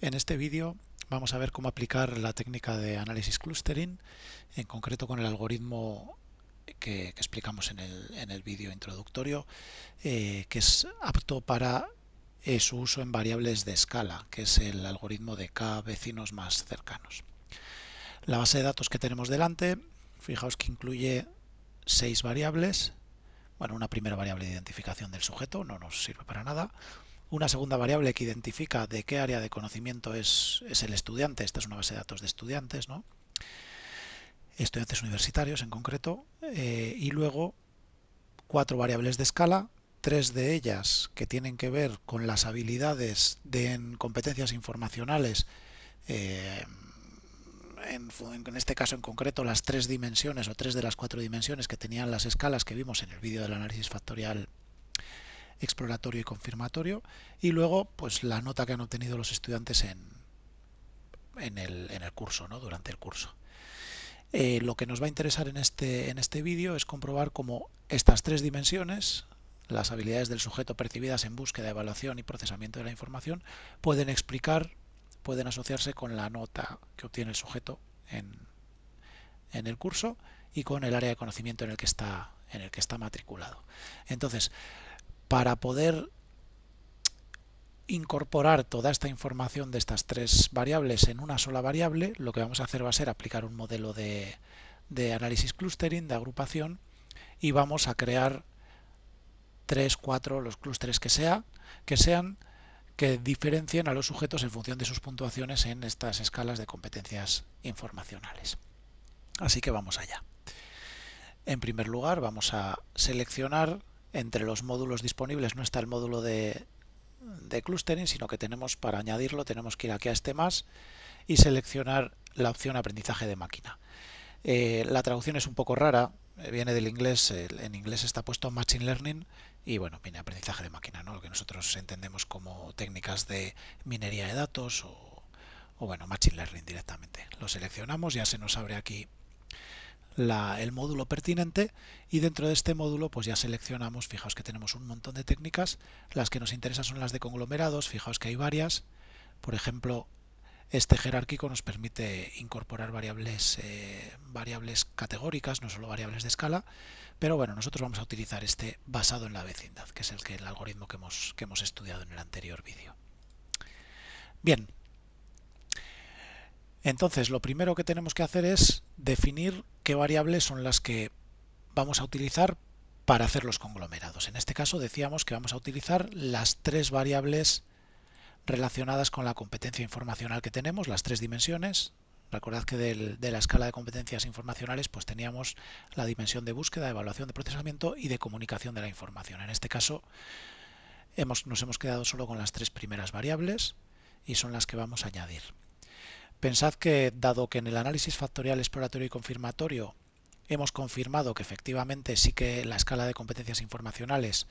En este vídeo vamos a ver cómo aplicar la técnica de análisis clustering, en concreto con el algoritmo que explicamos en el vídeo introductorio, que es apto para su uso en variables de escala, que es el algoritmo de k vecinos más cercanos. La base de datos que tenemos delante, fijaos que incluye 6 variables. Bueno, una primera variable de identificación del sujeto, no nos sirve para nada. Una segunda variable que identifica de qué área de conocimiento es el estudiante. Esta es una base de datos de estudiantes, ¿no? Estudiantes universitarios en concreto. Y luego 4 variables de escala, 3 de ellas que tienen que ver con las habilidades en competencias informacionales, en este caso en concreto las 3 dimensiones o 3 de las 4 dimensiones que tenían las escalas que vimos en el vídeo del análisis factorial exploratorio y confirmatorio, y luego pues la nota que han obtenido los estudiantes en el curso, ¿no? Durante el curso. Lo que nos va a interesar en este vídeo es comprobar cómo estas 3 dimensiones, las habilidades del sujeto percibidas en búsqueda, evaluación y procesamiento de la información, pueden asociarse con la nota que obtiene el sujeto en el curso y con el área de conocimiento en el que está matriculado. Entonces, para poder incorporar toda esta información de estas 3 variables en una sola variable, lo que vamos a hacer va a ser aplicar un modelo de análisis clustering, de agrupación, y vamos a crear 3, 4, los clústeres que sean, que diferencien a los sujetos en función de sus puntuaciones en estas escalas de competencias informacionales. Así que vamos allá. En primer lugar, vamos a seleccionar entre los módulos disponibles. No está el módulo de clustering, sino que para añadirlo tenemos que ir aquí a este más y seleccionar la opción aprendizaje de máquina. La traducción es un poco rara, viene del inglés, en inglés está puesto Machine Learning y bueno, viene aprendizaje de máquina, ¿no? Lo que nosotros entendemos como técnicas de minería de datos o bueno, Machine Learning directamente. Lo seleccionamos, ya se nos abre aquí el módulo pertinente, y dentro de este módulo pues ya seleccionamos, fijaos que tenemos un montón de técnicas. Las que nos interesan son las de conglomerados, fijaos que hay varias. Por ejemplo, este jerárquico nos permite incorporar variables categóricas, no solo variables de escala, pero bueno, nosotros vamos a utilizar este basado en la vecindad, que es el algoritmo que hemos estudiado en el anterior vídeo. Bien, entonces lo primero que tenemos que hacer es definir qué variables son las que vamos a utilizar para hacer los conglomerados. En este caso decíamos que vamos a utilizar las 3 variables relacionadas con la competencia informacional que tenemos, las 3 dimensiones. Recordad que de la escala de competencias informacionales pues teníamos la dimensión de búsqueda, de evaluación, de procesamiento y de comunicación de la información. En este caso nos hemos quedado solo con las 3 primeras variables y son las que vamos a añadir. Pensad que, dado que en el análisis factorial exploratorio y confirmatorio hemos confirmado que efectivamente sí que la escala de competencias informacionales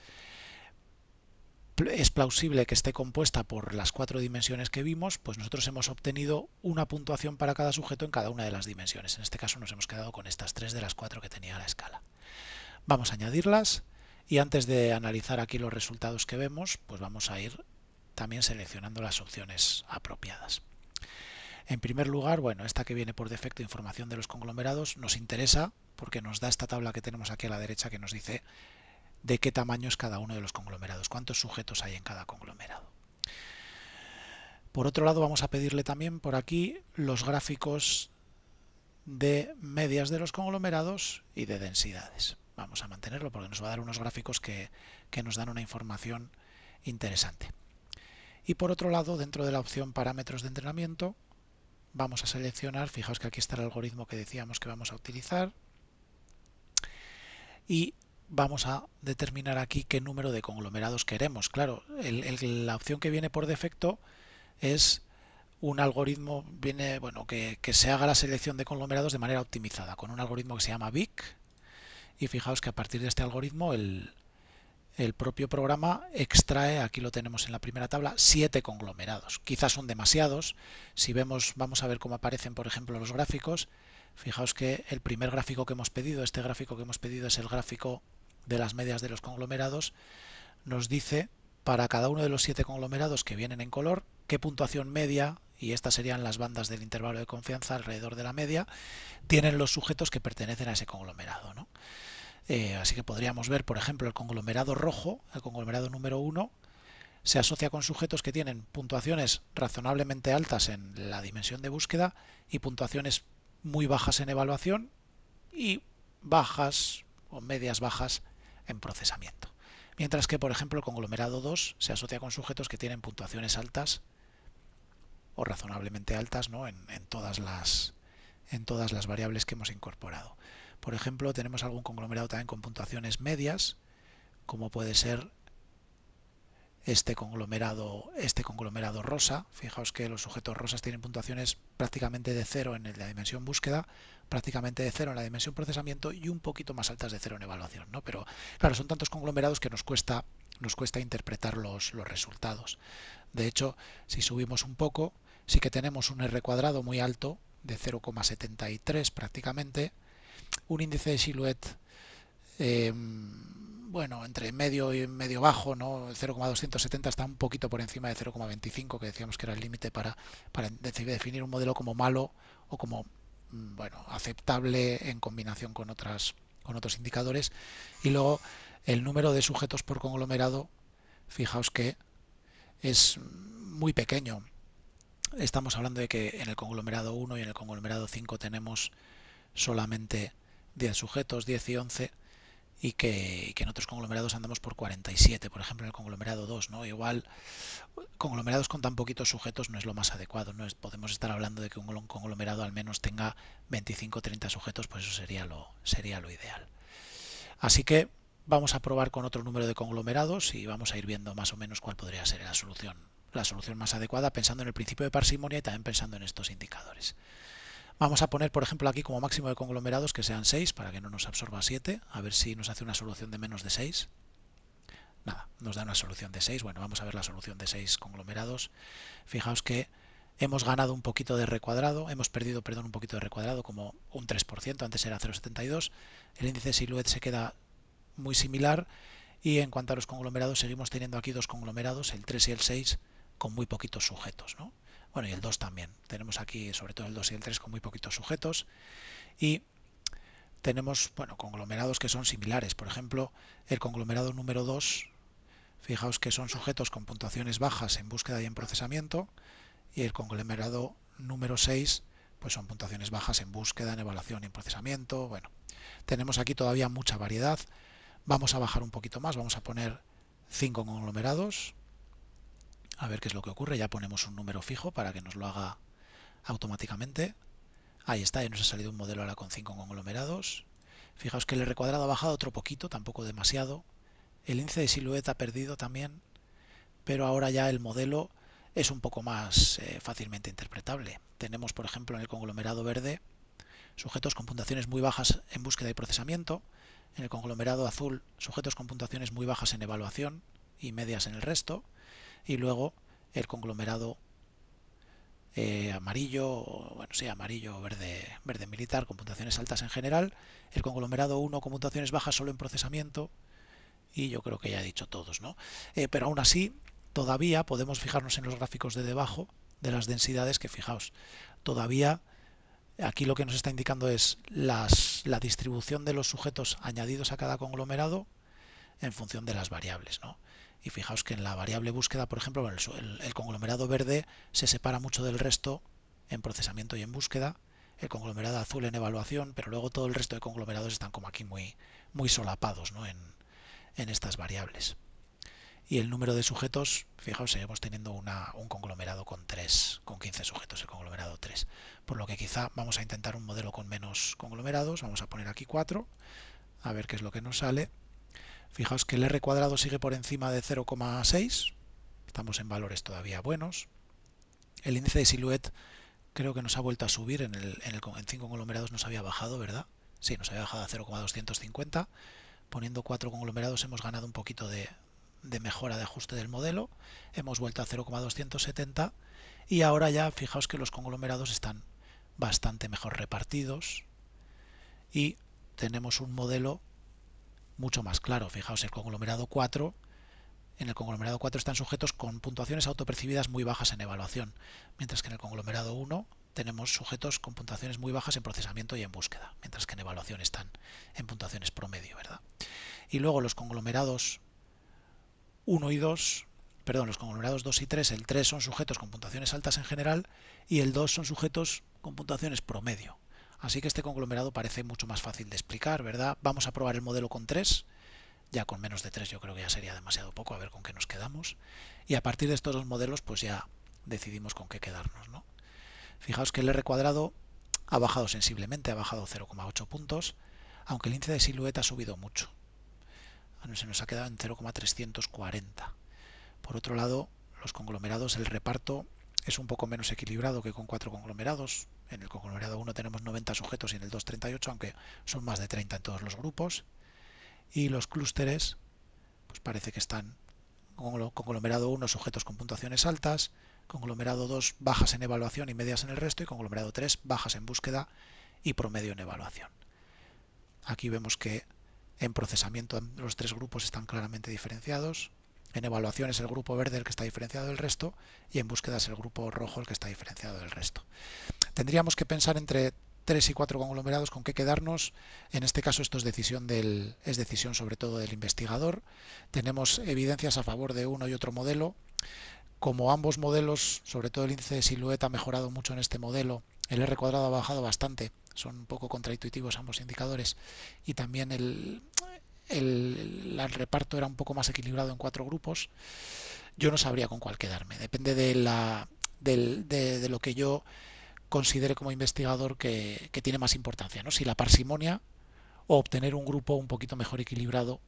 es plausible que esté compuesta por las 4 dimensiones que vimos, pues nosotros hemos obtenido una puntuación para cada sujeto en cada una de las dimensiones. En este caso nos hemos quedado con estas 3 de las 4 que tenía la escala. Vamos a añadirlas y antes de analizar aquí los resultados que vemos, pues vamos a ir también seleccionando las opciones apropiadas. En primer lugar, bueno, esta que viene por defecto, información de los conglomerados, nos interesa porque nos da esta tabla que tenemos aquí a la derecha que nos dice de qué tamaño es cada uno de los conglomerados, cuántos sujetos hay en cada conglomerado. Por otro lado, vamos a pedirle también por aquí los gráficos de medias de los conglomerados y de densidades. Vamos a mantenerlo porque nos va a dar unos gráficos que nos dan una información interesante. Y por otro lado, dentro de la opción parámetros de entrenamiento, vamos a seleccionar, fijaos que aquí está el algoritmo que decíamos que vamos a utilizar, y vamos a determinar aquí qué número de conglomerados queremos. Claro, la opción que viene por defecto es un algoritmo, que se haga la selección de conglomerados de manera optimizada, con un algoritmo que se llama BIC, y fijaos que a partir de este algoritmo el propio programa extrae, aquí lo tenemos en la primera tabla, 7 conglomerados. Quizás son demasiados. Si vemos, vamos a ver cómo aparecen, por ejemplo, los gráficos. Fijaos que el primer gráfico que hemos pedido, este gráfico que hemos pedido es el gráfico de las medias de los conglomerados. Nos dice para cada uno de los 7 conglomerados que vienen en color qué puntuación media, y estas serían las bandas del intervalo de confianza alrededor de la media, tienen los sujetos que pertenecen a ese conglomerado, ¿no? Así que podríamos ver, por ejemplo, el conglomerado rojo, el conglomerado número 1, se asocia con sujetos que tienen puntuaciones razonablemente altas en la dimensión de búsqueda y puntuaciones muy bajas en evaluación y bajas o medias bajas en procesamiento. Mientras que, por ejemplo, el conglomerado 2 se asocia con sujetos que tienen puntuaciones altas o razonablemente altas, ¿no? en todas las variables que hemos incorporado. Por ejemplo, tenemos algún conglomerado también con puntuaciones medias, como puede ser este conglomerado rosa. Fijaos que los sujetos rosas tienen puntuaciones prácticamente de 0 en la dimensión búsqueda, prácticamente de 0 en la dimensión procesamiento y un poquito más altas de 0 en evaluación, ¿no? Pero claro, son tantos conglomerados que nos cuesta interpretar los resultados. De hecho, si subimos un poco, sí que tenemos un R cuadrado muy alto, de 0,73 prácticamente, un índice de Silhouette bueno, entre medio y medio bajo, ¿no? 0,270 está un poquito por encima de 0,25, que decíamos que era el límite para definir un modelo como malo o como bueno, aceptable en combinación con otros indicadores. Y luego el número de sujetos por conglomerado, fijaos que es muy pequeño. Estamos hablando de que en el conglomerado 1 y en el conglomerado 5 tenemos solamente 10 sujetos, 10 y 11, y que en otros conglomerados andamos por 47, por ejemplo en el conglomerado 2, ¿no? Igual conglomerados con tan poquitos sujetos no es lo más adecuado, ¿no? Podemos estar hablando de que un conglomerado al menos tenga 25 o 30 sujetos, pues eso sería lo ideal. Así que vamos a probar con otro número de conglomerados y vamos a ir viendo más o menos cuál podría ser la solución más adecuada, pensando en el principio de parsimonia y también pensando en estos indicadores. Vamos a poner, por ejemplo, aquí como máximo de conglomerados que sean 6 para que no nos absorba 7. A ver si nos hace una solución de menos de 6. Nada, nos da una solución de 6. Bueno, vamos a ver la solución de 6 conglomerados. Fijaos que hemos ganado un poquito de R cuadrado, hemos perdido, perdón, un poquito de R cuadrado, como un 3%, antes era 0,72. El índice de Silhouette se queda muy similar y en cuanto a los conglomerados seguimos teniendo aquí dos conglomerados, el 3 y el 6, con muy poquitos sujetos, ¿no? Bueno, y el 2 también. Tenemos aquí sobre todo el 2 y el 3 con muy poquitos sujetos. Y tenemos, bueno, conglomerados que son similares. Por ejemplo, el conglomerado número 2, fijaos que son sujetos con puntuaciones bajas en búsqueda y en procesamiento. Y el conglomerado número 6, pues son puntuaciones bajas en búsqueda, en evaluación y en procesamiento. Bueno, tenemos aquí todavía mucha variedad. Vamos a bajar un poquito más. Vamos a poner 5 conglomerados. A ver qué es lo que ocurre. Ya ponemos un número fijo para que nos lo haga automáticamente. Ahí está, ya nos ha salido un modelo ahora con 5 conglomerados. Fijaos que el R cuadrado ha bajado otro poquito, tampoco demasiado. El índice de Silhouette ha perdido también, pero ahora ya el modelo es un poco más fácilmente interpretable. Tenemos, por ejemplo, en el conglomerado verde sujetos con puntuaciones muy bajas en búsqueda y procesamiento. En el conglomerado azul, sujetos con puntuaciones muy bajas en evaluación y medias en el resto. Y luego el conglomerado amarillo, bueno, sí, amarillo o verde militar con puntuaciones altas en general, el conglomerado 1 con puntuaciones bajas solo en procesamiento, y yo creo que ya he dicho todos, ¿no? Pero aún así, todavía podemos fijarnos en los gráficos de debajo de las densidades, que fijaos, todavía aquí lo que nos está indicando es la distribución de los sujetos añadidos a cada conglomerado en función de las variables, ¿no? Y fijaos que en la variable búsqueda, por ejemplo, el conglomerado verde se separa mucho del resto en procesamiento y en búsqueda, el conglomerado azul en evaluación, pero luego todo el resto de conglomerados están como aquí muy solapados, ¿no? en estas variables. Y el número de sujetos, fijaos, seguimos teniendo un conglomerado con 15 sujetos, el conglomerado 3. Por lo que quizá vamos a intentar un modelo con menos conglomerados, vamos a poner aquí 4, a ver qué es lo que nos sale. Fijaos que el R cuadrado sigue por encima de 0,6, estamos en valores todavía buenos. El índice de Silhouette creo que nos ha vuelto a subir, en 5 conglomerados nos había bajado, ¿verdad? Sí, nos había bajado a 0,250. Poniendo 4 conglomerados hemos ganado un poquito de mejora de ajuste del modelo, hemos vuelto a 0,270 y ahora ya fijaos que los conglomerados están bastante mejor repartidos y tenemos un modelo mucho más claro. Fijaos, el conglomerado 4 En el conglomerado 4 están sujetos con puntuaciones autopercibidas muy bajas en evaluación, mientras que en el conglomerado 1 tenemos sujetos con puntuaciones muy bajas en procesamiento y en búsqueda, mientras que en evaluación están en puntuaciones promedio, ¿verdad? Y luego los conglomerados 1 y 2, perdón, los conglomerados 2 y 3, el 3 son sujetos con puntuaciones altas en general y el 2 son sujetos con puntuaciones promedio. Así que este conglomerado parece mucho más fácil de explicar, ¿verdad? Vamos a probar el modelo con 3. Ya con menos de 3 yo creo que ya sería demasiado poco, a ver con qué nos quedamos. Y a partir de estos dos modelos pues ya decidimos con qué quedarnos, ¿no? Fijaos que el R cuadrado ha bajado sensiblemente, ha bajado 0,8 puntos, aunque el índice de silueta ha subido mucho. Se nos ha quedado en 0,340. Por otro lado, los conglomerados, el reparto es un poco menos equilibrado que con 4 conglomerados. En el conglomerado 1 tenemos 90 sujetos y en el 2 38, aunque son más de 30 en todos los grupos. Y los clústeres, pues parece que están conglomerado 1 sujetos con puntuaciones altas, conglomerado 2 bajas en evaluación y medias en el resto, y conglomerado 3 bajas en búsqueda y promedio en evaluación. Aquí vemos que en procesamiento los tres grupos están claramente diferenciados. En evaluación es el grupo verde el que está diferenciado del resto y en búsqueda es el grupo rojo el que está diferenciado del resto. Tendríamos que pensar entre 3 y 4 conglomerados con qué quedarnos. En este caso esto es decisión sobre todo del investigador. Tenemos evidencias a favor de uno y otro modelo. Como ambos modelos, sobre todo el índice de silueta ha mejorado mucho en este modelo, el R cuadrado ha bajado bastante, son un poco contraintuitivos ambos indicadores, y también el reparto era un poco más equilibrado en 4 grupos, yo no sabría con cuál quedarme. Depende de lo que yo considere como investigador que tiene más importancia, ¿no? Si la parsimonia o obtener un grupo un poquito mejor equilibrado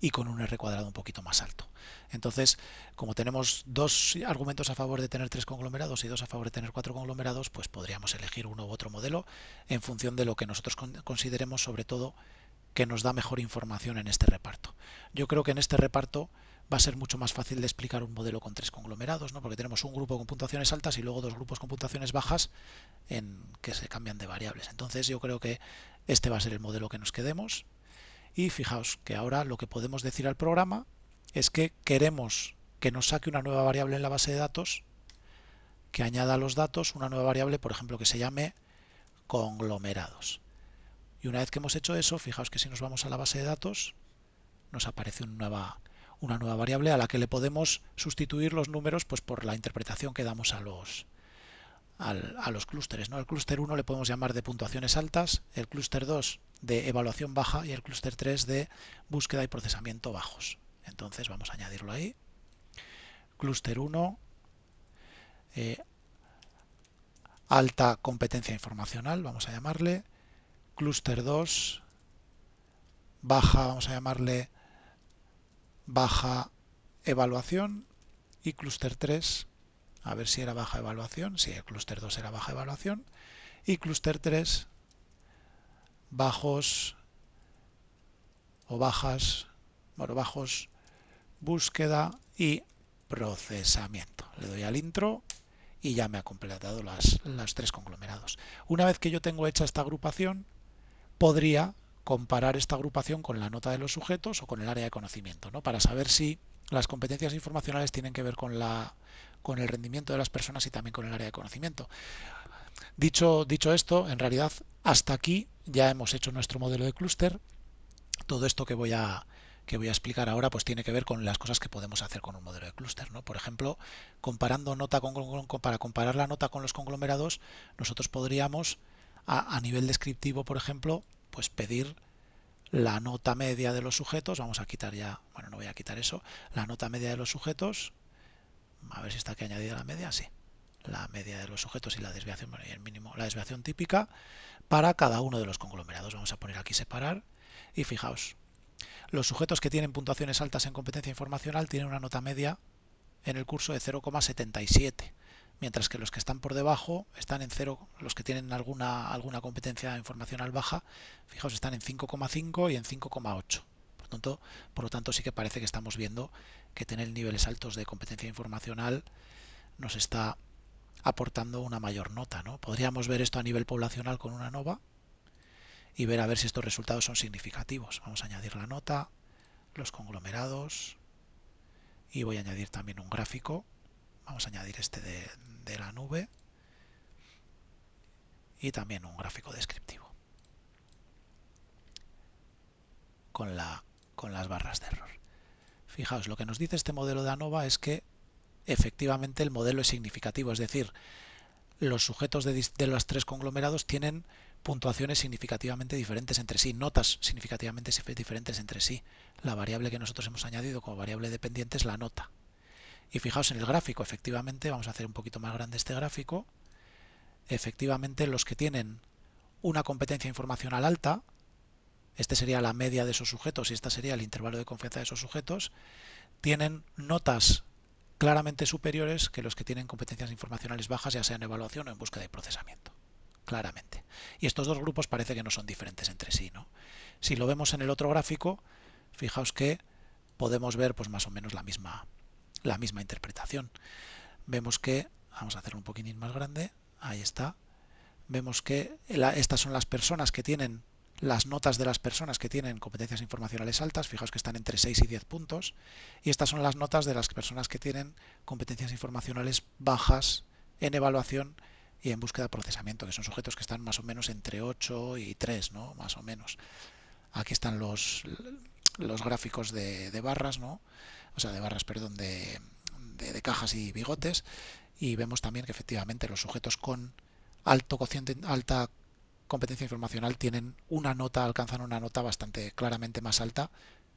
y con un R cuadrado un poquito más alto. Entonces, como tenemos dos argumentos a favor de tener 3 conglomerados y 2 a favor de tener 4 conglomerados, pues podríamos elegir uno u otro modelo en función de lo que nosotros consideremos, sobre todo, que nos da mejor información en este reparto. Yo creo que en este reparto va a ser mucho más fácil de explicar un modelo con 3 conglomerados, ¿no? Porque tenemos un grupo con puntuaciones altas y luego 2 grupos con puntuaciones bajas que se cambian de variables. Entonces yo creo que este va a ser el modelo que nos quedemos. Y fijaos que ahora lo que podemos decir al programa es que queremos que nos saque una nueva variable en la base de datos, que añada a los datos una nueva variable, por ejemplo, que se llame conglomerados. Y una vez que hemos hecho eso, fijaos que si nos vamos a la base de datos, nos aparece una nueva variable a la que le podemos sustituir los números pues por la interpretación que damos a los clústeres, ¿no? El clúster 1 le podemos llamar de puntuaciones altas, el clúster 2 de evaluación baja y el clúster 3 de búsqueda y procesamiento bajos. Entonces vamos a añadirlo ahí. Clúster 1, alta competencia informacional, vamos a llamarle. Clúster 2, baja, vamos a llamarle baja evaluación. Y clúster 3, a ver si era baja evaluación, sí, el clúster 2 era baja evaluación. Y clúster 3, bajos o bajas, bueno, bajos, búsqueda y procesamiento. Le doy al intro y ya me ha completado los 3 conglomerados. Una vez que yo tengo hecha esta agrupación, podría comparar esta agrupación con la nota de los sujetos o con el área de conocimiento, ¿no? Para saber si las competencias informacionales tienen que ver con el rendimiento de las personas y también con el área de conocimiento. Dicho esto, en realidad hasta aquí ya hemos hecho nuestro modelo de clúster. Todo esto que voy a explicar ahora pues tiene que ver con las cosas que podemos hacer con un modelo de clúster, ¿no? Por ejemplo, para comparar la nota con los conglomerados, nosotros podríamos a nivel descriptivo, por ejemplo, pues pedir la nota media de los sujetos. Vamos a quitar ya, bueno, no voy a quitar eso, la nota media de los sujetos, a ver si está aquí añadida la media, sí, la media de los sujetos y la desviación, bueno, y el mínimo, la desviación típica para cada uno de los conglomerados. Vamos a poner aquí separar y fijaos, los sujetos que tienen puntuaciones altas en competencia informacional tienen una nota media en el curso de 0,77, mientras que los que están por debajo están en 0, los que tienen alguna competencia informacional baja, fijaos, están en 5,5 y en 5,8. Por lo tanto, sí que parece que estamos viendo que tener niveles altos de competencia informacional nos está aportando una mayor nota, ¿no? Podríamos ver esto a nivel poblacional con una ANOVA y ver si estos resultados son significativos. Vamos a añadir la nota, los conglomerados, y voy a añadir también un gráfico. Vamos a añadir este de la nube y también un gráfico descriptivo con las barras de error. Fijaos, lo que nos dice este modelo de ANOVA es que efectivamente el modelo es significativo, es decir, los sujetos de los tres conglomerados tienen puntuaciones significativamente diferentes entre sí, notas significativamente diferentes entre sí. La variable que nosotros hemos añadido como variable dependiente es la nota. Y fijaos en el gráfico, efectivamente, vamos a hacer un poquito más grande este gráfico, efectivamente los que tienen una competencia informacional alta, este sería la media de esos sujetos y esta sería el intervalo de confianza de esos sujetos, tienen notas claramente superiores que los que tienen competencias informacionales bajas, ya sea en evaluación o en búsqueda y procesamiento. Claramente. Y estos dos grupos parece que no son diferentes entre sí, ¿no? Si lo vemos en el otro gráfico, fijaos que podemos ver pues más o menos la misma interpretación. Vemos que, vamos a hacerlo un poquitín más grande, ahí está, vemos que estas son las personas que tienen las notas de las personas que tienen competencias informacionales altas, fijaos que están entre 6 y 10 puntos, y estas son las notas de las personas que tienen competencias informacionales bajas en evaluación y en búsqueda de procesamiento, que son sujetos que están más o menos entre 8 y 3, ¿no? Más o menos. Aquí están los gráficos de barras, ¿no? O sea, de barras, perdón, de cajas y bigotes, y vemos también que efectivamente los sujetos con alta competencia informacional tienen alcanzan una nota bastante claramente más alta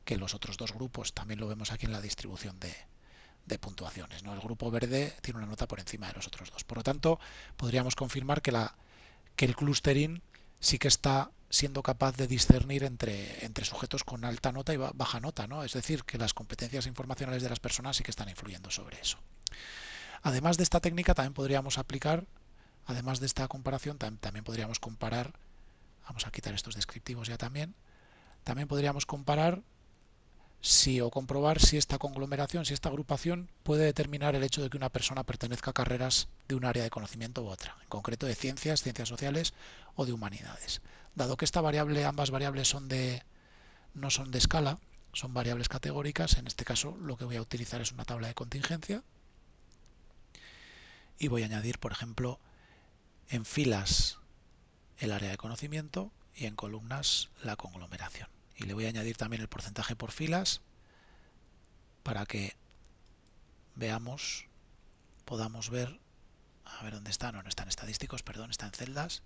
que los otros dos grupos. También lo vemos aquí en la distribución de puntuaciones, ¿no? El grupo verde tiene una nota por encima de los otros dos. Por lo tanto, podríamos confirmar que el clustering sí que está siendo capaz de discernir entre sujetos con alta nota y baja nota, ¿no? Es decir, que las competencias informacionales de las personas sí que están influyendo sobre eso. Además de esta técnica, también podríamos aplicar, además de esta comparación, también podríamos comparar, vamos a quitar estos descriptivos ya también podríamos comparar o comprobar si esta conglomeración, si esta agrupación puede determinar el hecho de que una persona pertenezca a carreras de un área de conocimiento u otra, en concreto de ciencias sociales o de humanidades. Dado que ambas variables no son de escala, son variables categóricas, en este caso lo que voy a utilizar es una tabla de contingencia y voy a añadir, por ejemplo, en filas el área de conocimiento y en columnas la conglomeración. Y le voy a añadir también el porcentaje por filas para que podamos ver, a ver dónde está, no están estadísticos, perdón, está en celdas,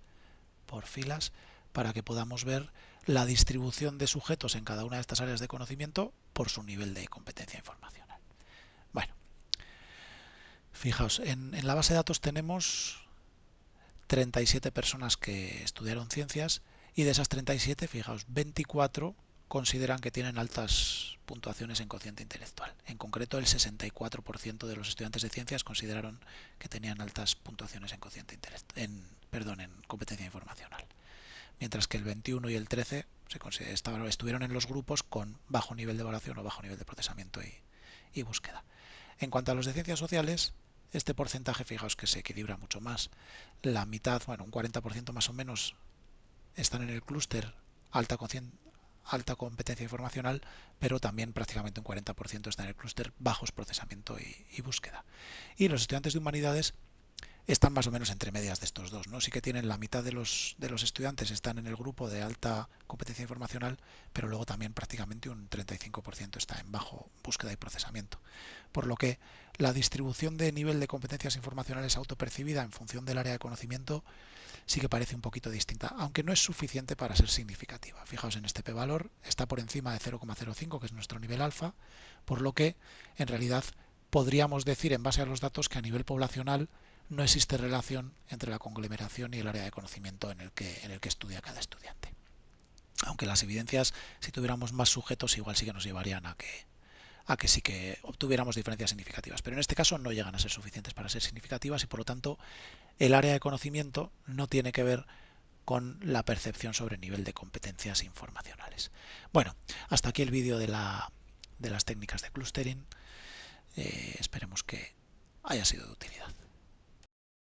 por filas, para que podamos ver la distribución de sujetos en cada una de estas áreas de conocimiento por su nivel de competencia informacional. Bueno, fijaos, en la base de datos tenemos 37 personas que estudiaron ciencias y de esas 37, fijaos, 24 consideran que tienen altas puntuaciones en cociente intelectual. En concreto, el 64% de los estudiantes de ciencias consideraron que tenían altas puntuaciones en en competencia informacional. Mientras que el 21 y el 13 estuvieron en los grupos con bajo nivel de evaluación o bajo nivel de procesamiento y búsqueda. En cuanto a los de ciencias sociales, este porcentaje, fijaos que se equilibra mucho más. La mitad, bueno, un 40% más o menos, están en el clúster alta competencia informacional, pero también prácticamente un 40% está en el clúster bajos procesamiento y búsqueda. Y los estudiantes de humanidades están más o menos entre medias de estos dos, ¿no? Sí que tienen la mitad de los estudiantes están en el grupo de alta competencia informacional, pero luego también prácticamente un 35% está en bajo búsqueda y procesamiento. Por lo que la distribución de nivel de competencias informacionales autopercibida en función del área de conocimiento sí que parece un poquito distinta, aunque no es suficiente para ser significativa. Fijaos en este p-valor, está por encima de 0,05, que es nuestro nivel alfa, por lo que en realidad podríamos decir en base a los datos que a nivel poblacional no existe relación entre la conglomeración y el área de conocimiento en el que estudia cada estudiante. Aunque las evidencias, si tuviéramos más sujetos, igual sí que nos llevarían a que sí que obtuviéramos diferencias significativas. Pero en este caso no llegan a ser suficientes para ser significativas y por lo tanto el área de conocimiento no tiene que ver con la percepción sobre el nivel de competencias informacionales. Bueno, hasta aquí el vídeo de las técnicas de clustering. Esperemos que haya sido de utilidad.